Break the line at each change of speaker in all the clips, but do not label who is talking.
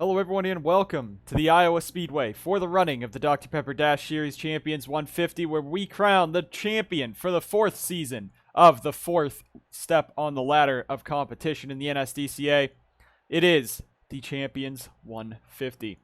Hello everyone and welcome to the Iowa Speedway for the running of the Dr. Pepper Dash Series Champions 150, where we crown the champion for the fourth season of the fourth step on the ladder of competition in the NSDCA. It is the Champions 150.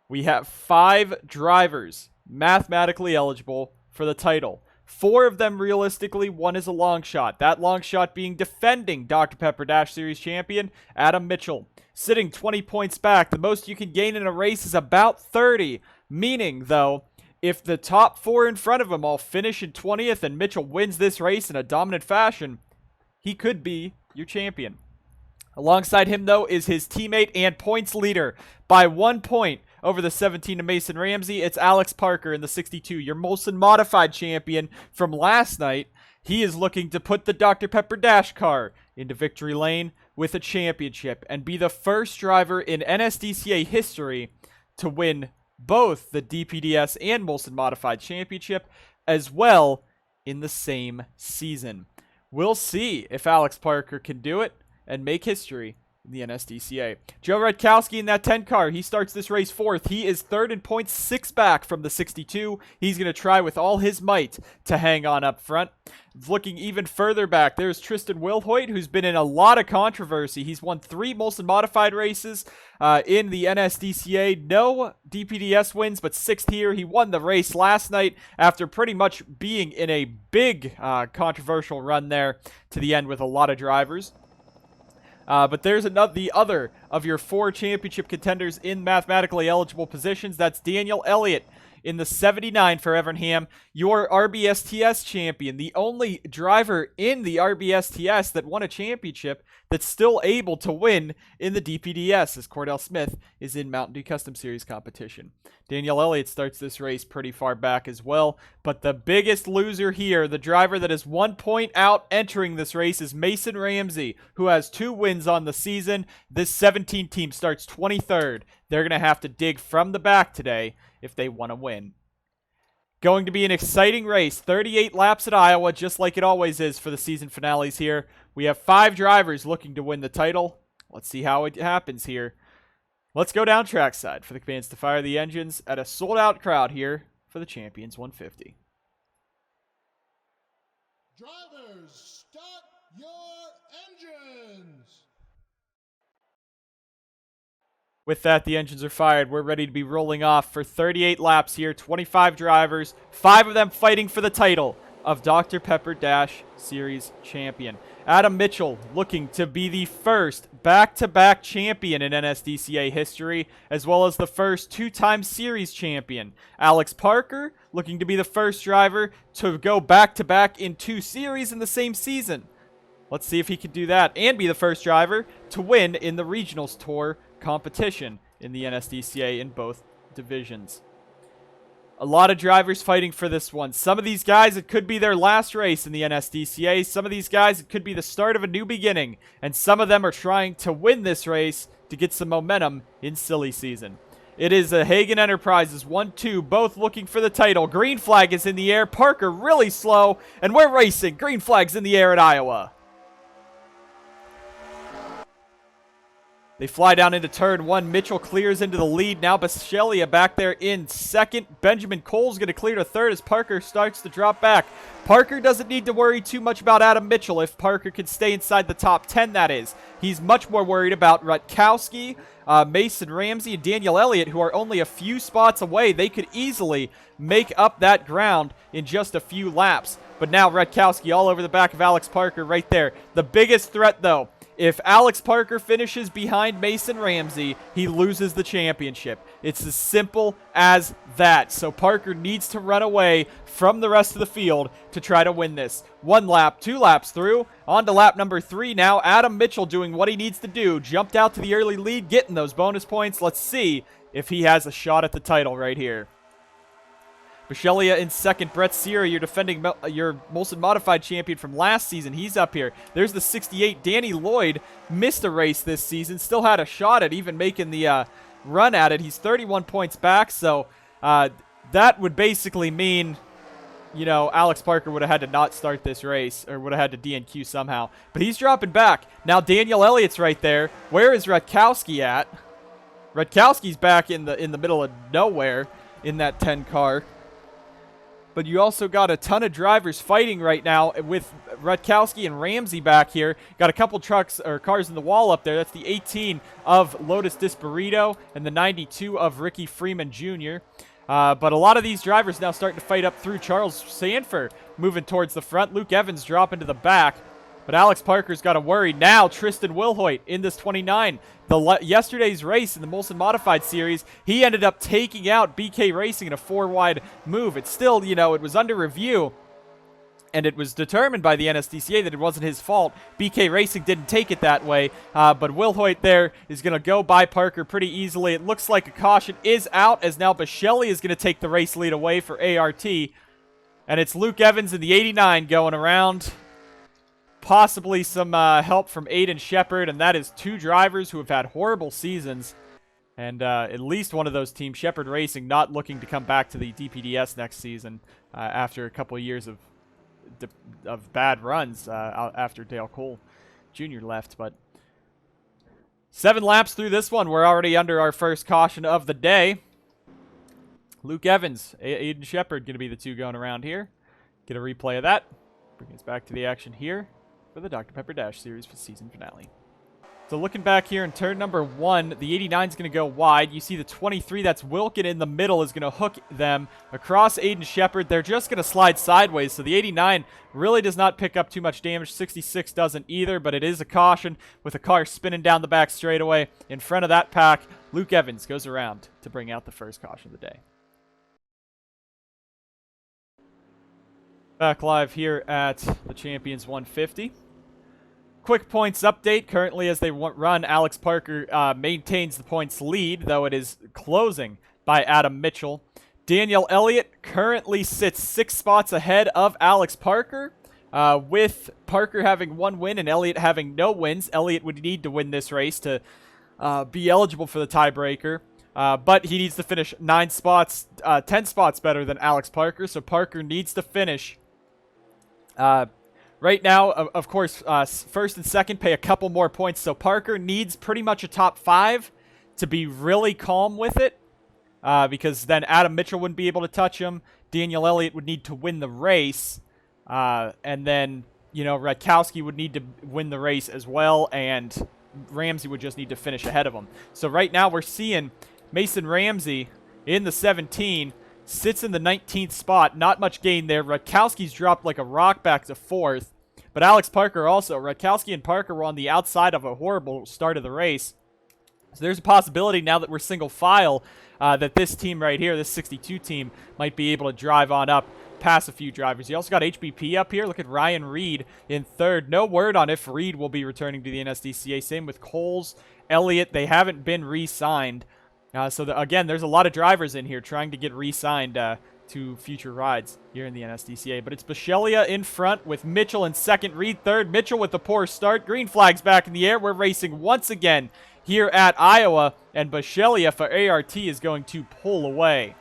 We have 5 drivers mathematically eligible for the title. 4 of them realistically, 1 is a long shot. That long shot being defending Dr. Pepper Dash Series champion, Adam Mitchell. Sitting 20 points back, the most you can gain in a race is about 30. Meaning, though, if the top 4 in front of him all finish in 20th and Mitchell wins this race in a dominant fashion, he could be your champion. Alongside him, though, is his teammate and points leader by 1 point over the 17 of Mason Ramsey. It's Alex Parker in the 62, your Molson Modified champion from last night. He is looking to put the Dr. Pepper Dash car into victory lane with a championship and be the first driver in NSDCA history to win both the DPDS and Molson Modified championship as well in the same season. We'll see if Alex Parker can do it and make history in the NSDCA. Joe Rutkowski in that 10 car, he starts this race 4th. He is 3rd in points, 6 back from the 62. He's going to try with all his might to hang on up front. Looking even further back, there's Tristan Wilhoit, who's been in a lot of controversy. He's won 3 Molson Modified races in the NSDCA. No DPDS wins, but 6th here. He won the race last night after pretty much being in a big controversial run there to the end with a lot of drivers. But there's the other of your 4 championship contenders in mathematically eligible positions. That's Daniel Elliott in the 79 for Evernham, your RBSTS champion, the only driver in the RBSTS that won a championship that's still able to win in the DPDS, as Cordell Smith is in Mountain Dew Custom Series competition. Daniel Elliott starts this race pretty far back as well, but the biggest loser here, the driver that is 1 point out entering this race, is Mason Ramsey, who has 2 wins on the season. This 17 team starts 23rd. They're going to have to dig from the back today if they want to win. Going to be an exciting race. 38 laps at Iowa, just like it always is for the season finales here. We have 5 drivers looking to win the title. Let's see how it happens here. Let's go down trackside for the commands to fire the engines at a sold-out crowd here for the Champions 150.
Drivers, start your engines!
With that, the engines are fired. We're ready to be rolling off for 38 laps here. 25 drivers, 5 of them fighting for the title of Dr. Pepper Dash Series champion. Adam Mitchell looking to be the first back-to-back champion in NSDCA history, as well as the first 2-time series champion. Alex Parker looking to be the first driver to go back-to-back in 2 series in the same season. Let's see if he can do that and be the first driver to win in the Regionals Tour competition in the NSDCA in both divisions. A lot of drivers fighting for this one. Some of these guys, it could be their last race in the NSDCA. Some of these guys, it could be the start of a new beginning. And some of them are trying to win this race to get some momentum in silly season. It is a Hagen Enterprises 1-2, both looking for the title. Green flag is in the air. Parker really slow, and we're racing. Green flag's in the air at Iowa. They fly down into turn 1. Mitchell clears into the lead. Now Baschelia back there in second. Benjamin Cole's going to clear to third as Parker starts to drop back. Parker doesn't need to worry too much about Adam Mitchell if Parker can stay inside the top 10, that is. He's much more worried about Rutkowski, Mason Ramsey, and Daniel Elliott, who are only a few spots away. They could easily make up that ground in just a few laps. But now Rutkowski all over the back of Alex Parker right there. The biggest threat, though, if Alex Parker finishes behind Mason Ramsey, he loses the championship. It's as simple as that. So Parker needs to run away from the rest of the field to try to win this. 1 lap, 2 laps through. On to lap number 3 now. Adam Mitchell doing what he needs to do. Jumped out to the early lead, getting those bonus points. Let's see if he has a shot at the title right here. Baschelia in second. Brett Sierra, your defending your Molson Modified champion from last season. He's up here. There's the 68. Danny Lloyd missed a race this season. Still had a shot at even making the run at it. He's 31 points back. So that would basically mean, you know, Alex Parker would have had to not start this race or would have had to DNQ somehow. But he's dropping back. Now Daniel Elliott's right there. Where is Rutkowski at? Rutkowski's back in the middle of nowhere in that 10 car. But you also got a ton of drivers fighting right now with Rutkowski and Ramsey back here. Got a couple trucks or cars in the wall up there. That's the 18 of Lotus Disparito and the 92 of Ricky Freeman Jr. But a lot of these drivers now starting to fight up through. Charles Sanford moving towards the front. Luke Evans dropping to the back. But Alex Parker's got to worry. Now Tristan Wilhoit in this 29. Yesterday's race in the Molson Modified Series, he ended up taking out BK Racing in a 4-wide move. It's still, you know, it was under review, and it was determined by the NSDCA that it wasn't his fault. BK Racing didn't take it that way, but Wilhoit there is going to go by Parker pretty easily. It looks like a caution is out, as now Bishelli is going to take the race lead away for ART, and it's Luke Evans in the 89 going around. Possibly some help from Aiden Shepard, and that is two drivers who have had horrible seasons. And at least one of those teams, Shepard Racing, not looking to come back to the DPDS next season after a couple of years of bad runs after Dale Cole Jr. left. But 7 laps through this one, we're already under our first caution of the day. Luke Evans, Aiden Shepard going to be the two going around here. Get a replay of that. Bring us back to the action here for the Dr. Pepper Dash Series for season finale. So looking back here in turn number 1, the 89 is going to go wide. You see the 23, that's Wilkin in the middle, is going to hook them across Aiden Shepard. They're just going to slide sideways, so the 89 really does not pick up too much damage. 66 doesn't either, but it is a caution with a car spinning down the back straightaway. In front of that pack, Luke Evans goes around to bring out the first caution of the day. Back live here at the Champions 150. Quick points update. Currently, as they run, Alex Parker maintains the points lead, though it is closing by Adam Mitchell. Daniel Elliott currently sits 6 spots ahead of Alex Parker, with Parker having 1 win and Elliott having no wins. Elliott would need to win this race to be eligible for the tiebreaker. But he needs to finish 9 spots, 10 spots better than Alex Parker, so Parker needs to finish. Right now, of course, first and second pay a couple more points, so Parker needs pretty much a top 5 to be really calm with it, because then Adam Mitchell wouldn't be able to touch him. Daniel Elliott would need to win the race, and then, you know, Rutkowski would need to win the race as well, and Ramsey would just need to finish ahead of him. So right now we're seeing Mason Ramsey in the 17, sits in the 19th spot. Not much gain there. Rutkowski's dropped like a rock back to 4th. But Alex Parker also. Rutkowski and Parker were on the outside of a horrible start of the race. So there's a possibility now that we're single file that this team right here, this 62 team, might be able to drive on up past a few drivers. You also got HBP up here. Look at Ryan Reed in 3rd. No word on if Reed will be returning to the NSDCA. Same with Coles, Elliott. They haven't been re-signed. Again, there's a lot of drivers in here trying to get re-signed to future rides here in the NSDCA. But it's Bishellia in front with Mitchell in 2nd, Reed 3rd. Mitchell with the poor start. Green flag's back in the air. We're racing once again here at Iowa, and Bishellia for ART is going to pull away.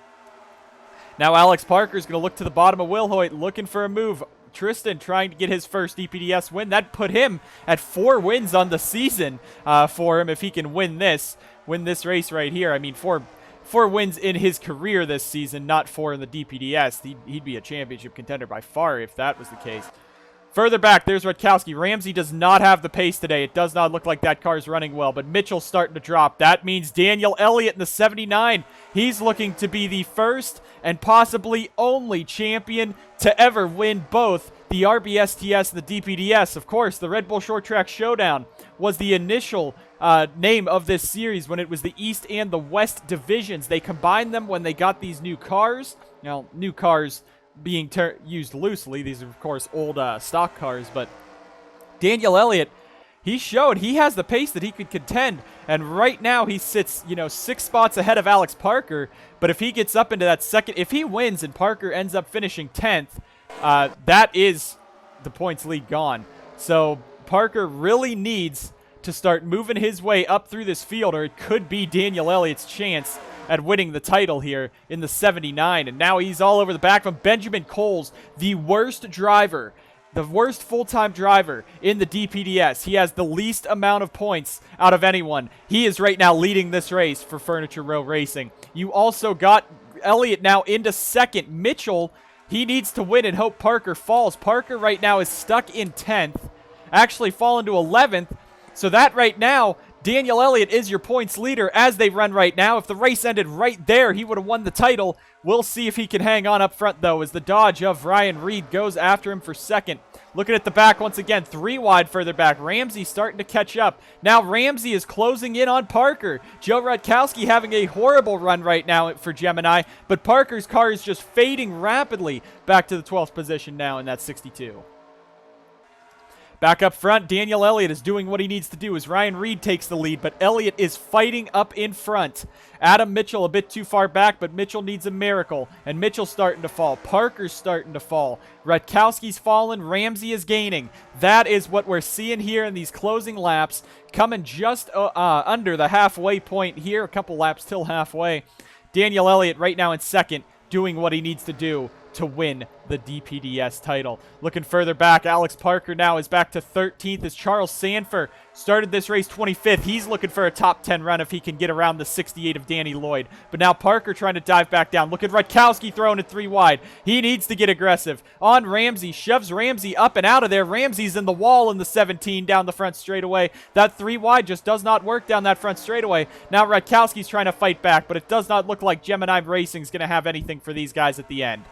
Now Alex Parker is going to look to the bottom of Wilhoit, looking for a move. Tristan trying to get his first DPDS win. That put him at 4 wins on the season for him if he can win this race right here. I mean, 4 wins in his career this season, not 4 in the DPDS. He'd be a championship contender by far if that was the case. Further back, there's Rutkowski. Ramsey does not have the pace today. It does not look like that car is running well, but Mitchell's starting to drop. That means Daniel Elliott in the 79. He's looking to be the first and possibly only champion to ever win both the RBSTS and the DPDS. Of course, the Red Bull Short Track Showdown was the initial name of this series when it was the East and the West divisions. They combined them when they got these new cars. Now, new cars being used loosely. These are, of course, old stock cars, but Daniel Elliott, he showed he has the pace that he could contend, and right now he sits, 6 spots ahead of Alex Parker, but if he gets up into that second, if he wins and Parker ends up finishing 10th, that is the points lead gone. So Parker really needs to start moving his way up through this field, or it could be Daniel Elliott's chance at winning the title here in the 79. And now he's all over the back from Benjamin Coles, the worst driver the worst full-time driver in the DPDS. He has the least amount of points out of anyone. He is right now leading this race for Furniture Row Racing. You also got Elliott now into second. Mitchell, he needs to win and hope Parker falls. Parker right now is stuck in 10th, actually fallen to 11th. So that right now, Daniel Elliott is your points leader as they run right now. If the race ended right there, he would have won the title. We'll see if he can hang on up front, though, as the Dodge of Ryan Reed goes after him for second. Looking at the back once again, 3 wide further back. Ramsey starting to catch up. Now Ramsey is closing in on Parker. Joe Rutkowski having a horrible run right now for Gemini, but Parker's car is just fading rapidly back to the 12th position now in that 62. Back up front, Daniel Elliott is doing what he needs to do as Ryan Reed takes the lead, but Elliott is fighting up in front. Adam Mitchell a bit too far back, but Mitchell needs a miracle, and Mitchell's starting to fall. Parker's starting to fall. Rutkowski's fallen. Ramsey is gaining. That is what we're seeing here in these closing laps, coming just under the halfway point here, a couple laps till halfway. Daniel Elliott right now in second, doing what he needs to do to win the DPDS title. Looking further back, Alex Parker now is back to 13th as Charles Sanford started this race 25th. He's looking for a top 10 run if he can get around the 68 of Danny Lloyd. But now Parker trying to dive back down. Look at Rutkowski throwing it 3 wide. He needs to get aggressive. On Ramsey, shoves Ramsey up and out of there. Ramsey's in the wall in the 17 down the front straightaway. That 3 wide just does not work down that front straightaway. Now Rutkowski's trying to fight back, but it does not look like Gemini Racing's going to have anything for these guys at the end.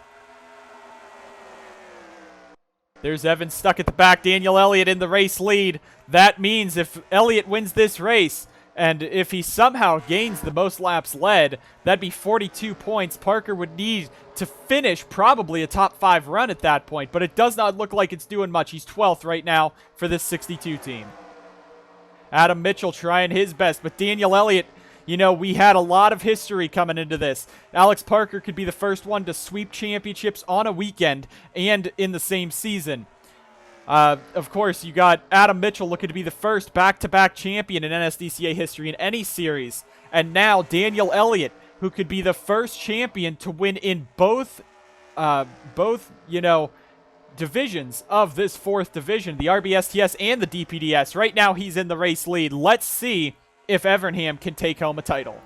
There's Evans stuck at the back. Daniel Elliott in the race lead. That means if Elliott wins this race, and if he somehow gains the most laps led, that'd be 42 points. Parker would need to finish probably a top 5 run at that point, but it does not look like it's doing much. He's 12th right now for this 62 team. Adam Mitchell trying his best, but Daniel Elliott, you know, we had a lot of history coming into this. Alex Parker could be the first one to sweep championships on a weekend and in the same season. Of course, you got Adam Mitchell looking to be the first back-to-back champion in NSDCA history in any series. And now Daniel Elliott, who could be the first champion to win in both divisions of this 4th division, the RBSTS and the DPDS. Right now, he's in the race lead. Let's see if Evernham can take home a title.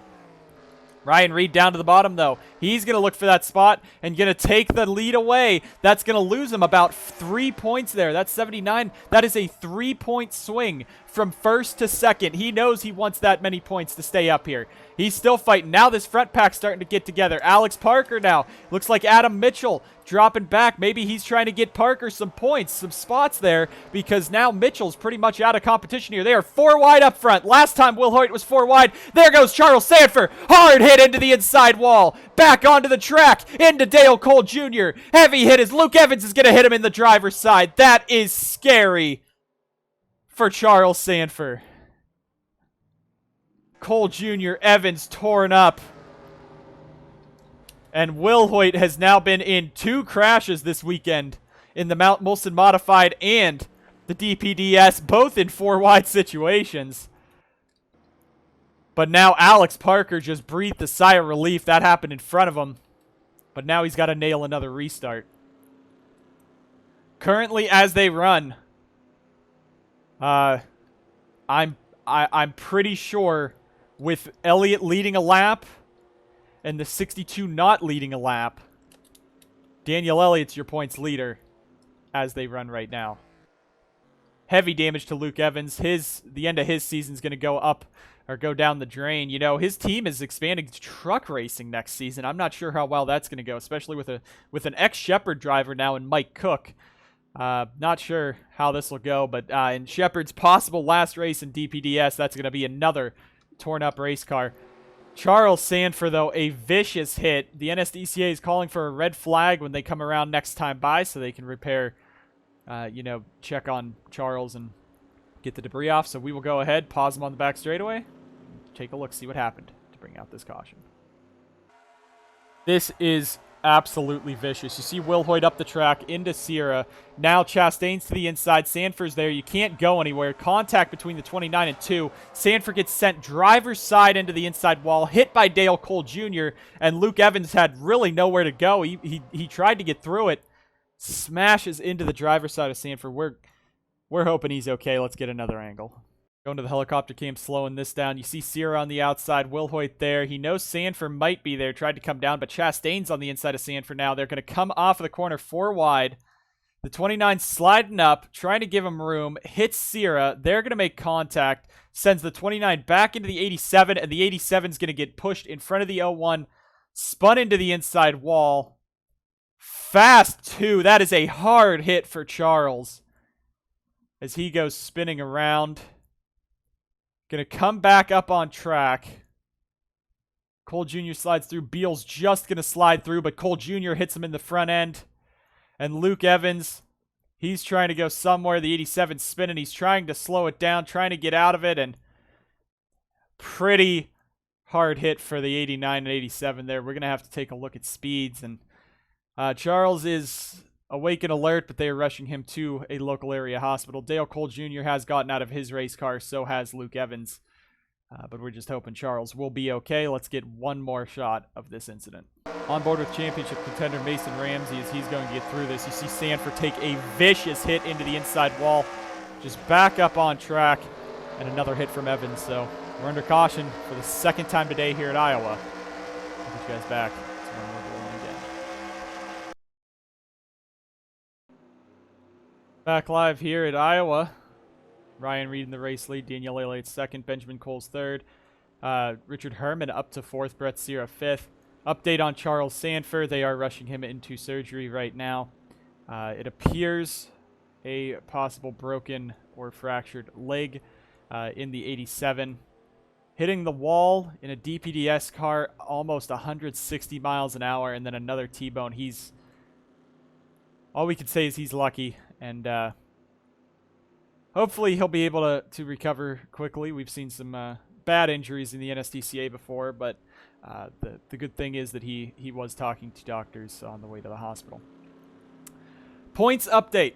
Ryan Reed down to the bottom, though. He's going to look for that spot and going to take the lead away. That's going to lose him about 3 points there. That's 79. That is a 3-point swing from first to second. He knows he wants that many points to stay up here. He's still fighting. Now this front pack's starting to get together. Alex Parker now. Looks like Adam Mitchell dropping back. Maybe he's trying to get Parker some points, some spots there, because now Mitchell's pretty much out of competition here. They are 4 wide up front. Last time Will Hoyt was 4 wide. There goes Charles Sanford. Hard hit into the inside wall. Back onto the track. Into Dale Cole Jr. Heavy hit as Luke Evans is going to hit him in the driver's side. That is scary for Charles Sanford. Cole Jr., Evans torn up. And Will Hoyt has now been in 2 crashes this weekend in the Mount Molson Modified and the DPDS, both in 4 wide situations. But now Alex Parker just breathed a sigh of relief. That happened in front of him. But now he's got to nail another restart. Currently, as they run, I'm pretty sure with Elliott leading a lap and the 62 not leading a lap, Daniel Elliott's your points leader as they run right now. Heavy damage to Luke Evans. The end of his season's going to go up or go down the drain. You know, his team is expanding to truck racing next season. I'm not sure how well that's going to go, especially with an ex-Shepherd driver now in Mike Cook. Not sure how this will go, but in Shepherd's possible last race in DPDS, that's going to be another torn-up race car. Charles Sanford, though, a vicious hit. The NSDCA is calling for a red flag when they come around next time by so they can repair, check on Charles and get the debris off. So we will go ahead, pause him on the back straightaway, take a look, see what happened to bring out this caution. This is absolutely vicious. You see Will Hoyt up the track into Sierra. Now Chastain's to the inside. Sanford's there. You can't go anywhere. Contact between the 29 and 2. Sanford gets sent driver's side into the inside wall. Hit by Dale Cole Jr. And Luke Evans had really nowhere to go. He tried to get through it. smashes into the driver's side of Sanford. We're hoping he's okay. Let's get another angle. Going to the helicopter cam, slowing this down. You see Sierra on the outside, Wilhoit there. He knows Sanford might be there, tried to come down, but Chastain's on the inside of Sanford now. They're going to come off of the corner 4 wide. The 29 sliding up, trying to give him room, hits Sierra. They're going to make contact, sends the 29 back into the 87, and the 87's going to get pushed in front of the 01, spun into the inside wall. Fast 2. That is a hard hit for Charles as he goes spinning around. Going to come back up on track. Cole Jr. slides through. Beal's just going to slide through, but Cole Jr. hits him in the front end. And Luke Evans, he's trying to go somewhere. The 87's spinning. He's trying to slow it down, trying to get out of it. And pretty hard hit for the 89 and 87 there. We're going to have to take a look at speeds. And Charles is awake and alert, but they are rushing him to a local area hospital. Dale Cole Jr. has gotten out of his race car. So has Luke Evans. But we're just hoping Charles will be okay. Let's get one more shot of this incident. On board with championship contender Mason Ramsey as he's going to get through this. You see Sanford take a vicious hit into the inside wall. Just back up on track. And another hit from Evans. So we're under caution for the second time today here at Iowa. I'll get you guys back to when we're rolling again. Back live here at Iowa. Ryan Reed in the race lead, Daniel Elliott second, Benjamin Coles third, Richard Herman up to fourth, Brett Sierra fifth. Update on Charles Sanford. They are rushing him into surgery right now. It appears a possible broken or fractured leg in the 87. Hitting the wall in a DPDS car almost 160 miles an hour and then another T-bone. All we can say is he's lucky, and hopefully he'll be able to recover quickly. We've seen some bad injuries in the NSDCA before, but the good thing is that he was talking to doctors on the way to the hospital. Points update.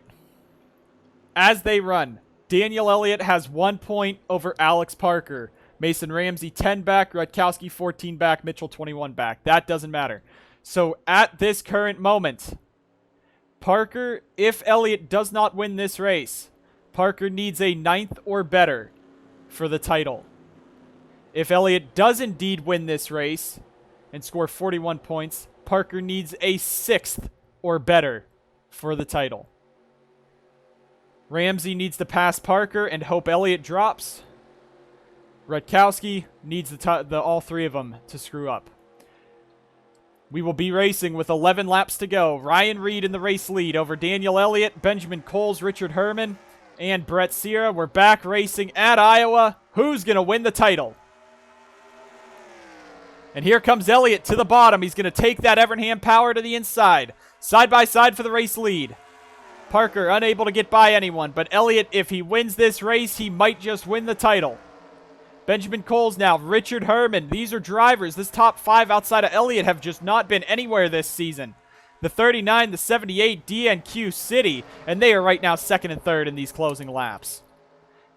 As they run, Daniel Elliott has 1 point over Alex Parker. Mason Ramsey 10 back, Rutkowski 14 back, Mitchell 21 back. That doesn't matter. So at this current moment, Parker, if Elliott does not win this race, Parker needs a 9th or better for the title. If Elliott does indeed win this race and score 41 points, Parker needs a 6th or better for the title. Ramsey needs to pass Parker and hope Elliott drops. Rutkowski needs all 3 of them to screw up. We will be racing with 11 laps to go. Ryan Reed in the race lead over Daniel Elliott, Benjamin Coles, Richard Herman, and Brett Sierra. We're back racing at Iowa. Who's going to win the title? And here comes Elliott to the bottom. He's going to take that Evernham power to the inside. Side by side for the race lead. Parker unable to get by anyone. But Elliott, if he wins this race, he might just win the title. Benjamin Coles now. Richard Herman. These are drivers. This top 5 outside of Elliott have just not been anywhere this season. The 39, the 78, DNQ City, and they are right now 2nd and 3rd in these closing laps.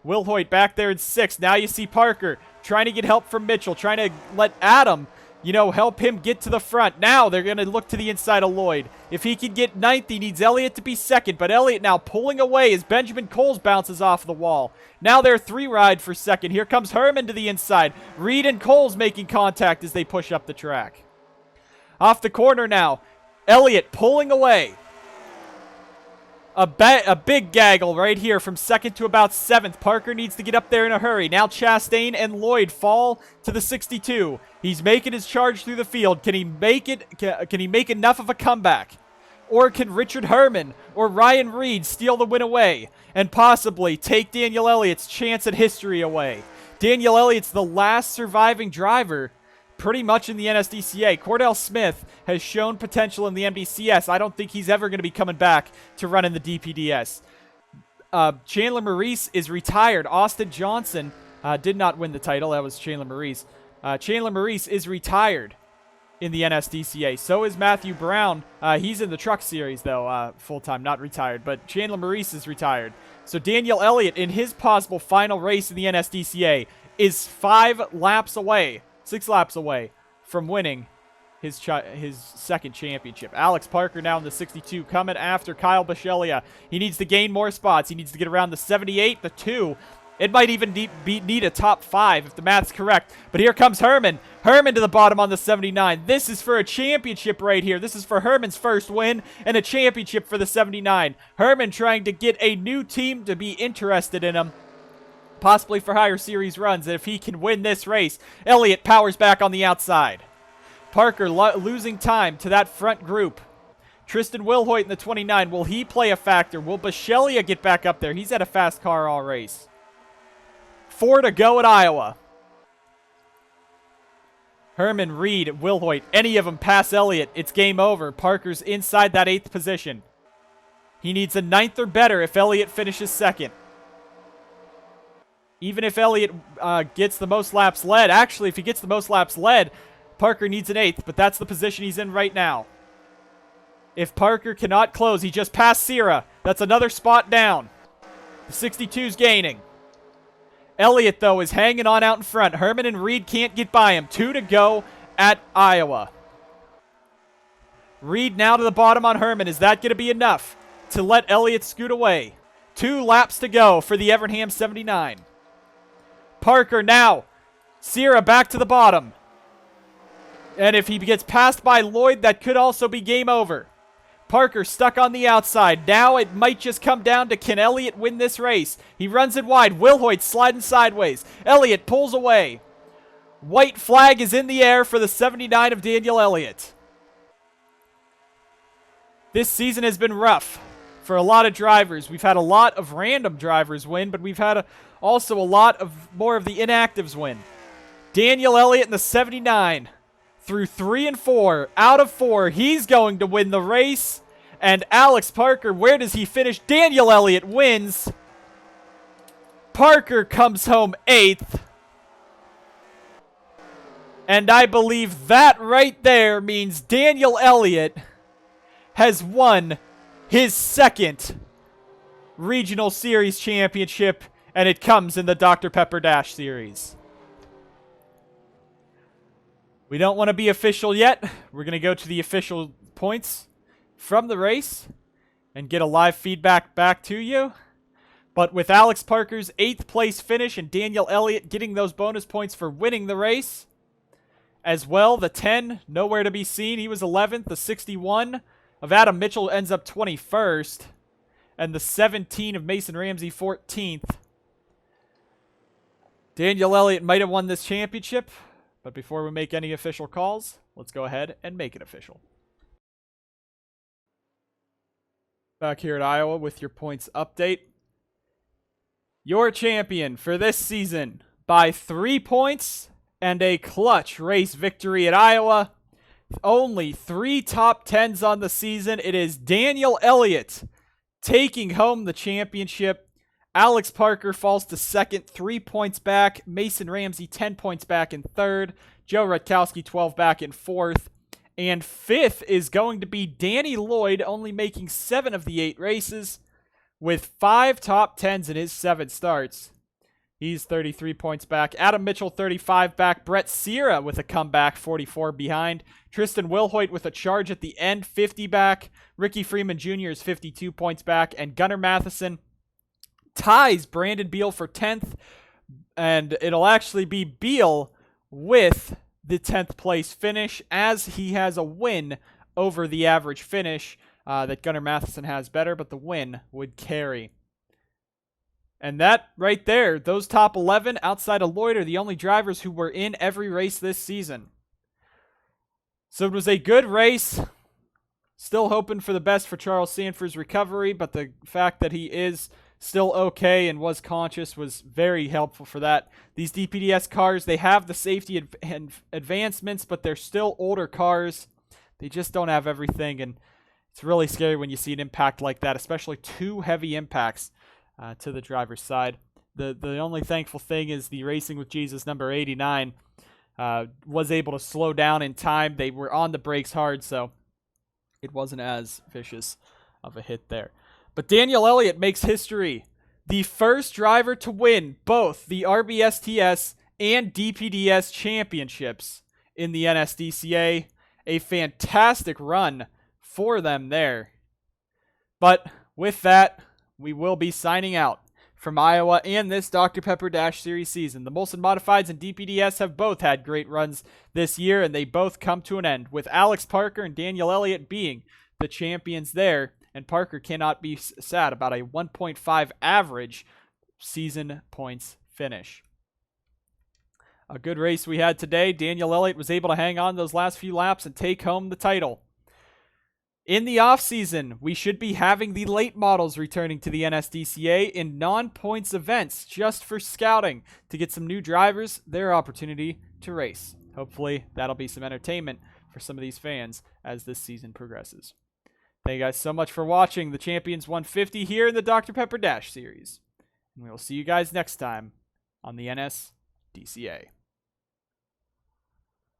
Wilhoit back there in 6th. Now you see Parker trying to get help from Mitchell, trying to let Adam, help him get to the front. Now they're going to look to the inside of Lloyd. If he can get 9th, he needs Elliott to be 2nd, but Elliott now pulling away as Benjamin Coles bounces off the wall. Now they're 3 wide for 2nd. Here comes Herman to the inside. Reed and Coles making contact as they push up the track. Off the corner now. Elliott pulling away. A big gaggle right here from 2nd to about 7th. Parker needs to get up there in a hurry. Now Chastain and Lloyd fall to the 62. He's making his charge through the field. Can he make it? Can he make enough of a comeback? Or can Richard Herman or Ryan Reed steal the win away and possibly take Daniel Elliott's chance at history away? Daniel Elliott's the last surviving driver pretty much in the NSDCA. Cordell Smith has shown potential in the MDCS. I don't think he's ever going to be coming back to run in the DPDS. Chandler Maurice is retired. Austin Johnson did not win the title. That was Chandler Maurice. Chandler Maurice is retired in the NSDCA. So is Matthew Brown. He's in the truck series, though, full-time, not retired. But Chandler Maurice is retired. So Daniel Elliott, in his possible final race in the NSDCA, is 6 laps away from winning his second championship. Alex Parker now in the 62, coming after Kyle Bisceglia. He needs to gain more spots. He needs to get around the 78, the 2. It might even need a top 5 if the math's correct. But here comes Herman. Herman to the bottom on the 79. This is for a championship right here. This is for Herman's first win and a championship for the 79. Herman trying to get a new team to be interested in him, possibly for higher series runs. And if he can win this race, Elliott powers back on the outside. Parker losing time to that front group. Tristan Wilhoit in the 29. Will he play a factor? Will Bisceglia get back up there? He's had a fast car all race. 4 to go at Iowa. Herman, Reed, Wilhoit, any of them pass Elliott, it's game over. Parker's inside that 8th position. He needs a 9th or better if Elliott finishes 2nd. Even if Elliott gets the most laps led, actually, if he gets the most laps led, Parker needs an 8th, but that's the position he's in right now. If Parker cannot close, he just passed Sierra. That's another spot down. The 62's gaining. Elliott, though, is hanging on out in front. Herman and Reed can't get by him. 2 to go at Iowa. Reed now to the bottom on Herman. Is that going to be enough to let Elliott scoot away? 2 laps to go for the Evernham 79. Parker now. Sierra back to the bottom. And if he gets passed by Lloyd, that could also be game over. Parker stuck on the outside. Now it might just come down to, can Elliott win this race? He runs it wide. Wilhoit sliding sideways. Elliott pulls away. White flag is in the air for the 79 of Daniel Elliott. This season has been rough for a lot of drivers. We've had a lot of random drivers win, but we've had also a lot of more of the inactives win. Daniel Elliott in the 79. Through 3 and 4, out of 4, he's going to win the race. And Alex Parker, where does he finish? Daniel Elliott wins. Parker comes home 8th. And I believe that right there means Daniel Elliott has won his 2nd Regional Series championship, and it comes in the Dr. Pepper Dash Series. We don't want to be official yet. We're going to go to the official points from the race and get a live feedback back to you. But with Alex Parker's 8th place finish and Daniel Elliott getting those bonus points for winning the race, as well, the 10, nowhere to be seen. He was 11th. The 61 of Adam Mitchell ends up 21st. And the 17 of Mason Ramsey, 14th. Daniel Elliott might have won this championship. But before we make any official calls, let's go ahead and make it official. Back here at Iowa with your points update. Your champion for this season by 3 points and a clutch race victory at Iowa. Only 3 top 10s on the season. It is Daniel Elliott taking home the championship. Alex Parker falls to 2nd, 3 points back. Mason Ramsey, 10 points back in 3rd. Joe Rutkowski, 12 back in 4th. And 5th is going to be Danny Lloyd, only making 7 of the 8 races, with 5 top 10s in his 7 starts. He's 33 points back. Adam Mitchell, 35 back. Brett Sierra with a comeback, 44 behind. Tristan Wilhoit with a charge at the end, 50 back. Ricky Freeman Jr. is 52 points back. And Gunnar Matheson ties Brandon Beal for 10th, and it'll actually be Beal with the 10th place finish, as he has a win over the average finish that Gunnar Matheson has better, but the win would carry. And that right there, those top 11 outside of Lloyd are the only drivers who were in every race this season. So it was a good race. Still hoping for the best for Charles Sanford's recovery, but the fact that he is still okay and was conscious was very helpful for that. These DPDS cars, they have the safety and advancements, but they're still older cars. They just don't have everything, and it's really scary when you see an impact like that, especially 2 heavy impacts to the driver's side. The only thankful thing is the Racing with Jesus number 89 was able to slow down in time. They were on the brakes hard, so it wasn't as vicious of a hit there. But Daniel Elliott makes history. The first driver to win both the RBSTS and DPDS championships in the NSDCA. a fantastic run for them there. But with that, we will be signing out from Iowa and this Dr. Pepper Dash Series season. The Molson Modifieds and DPDS have both had great runs this year, and they both come to an end, with Alex Parker and Daniel Elliott being the champions there. And Parker cannot be sad about a 1.5 average season points finish. A good race we had today. Daniel Elliott was able to hang on those last few laps and take home the title. In the offseason, we should be having the late models returning to the NSDCA in non-points events just for scouting to get some new drivers their opportunity to race. Hopefully, that'll be some entertainment for some of these fans as this season progresses. Thank you guys so much for watching the Champions 150 here in the Dr. Pepper Dash series. And we will see you guys next time on the NSDCA.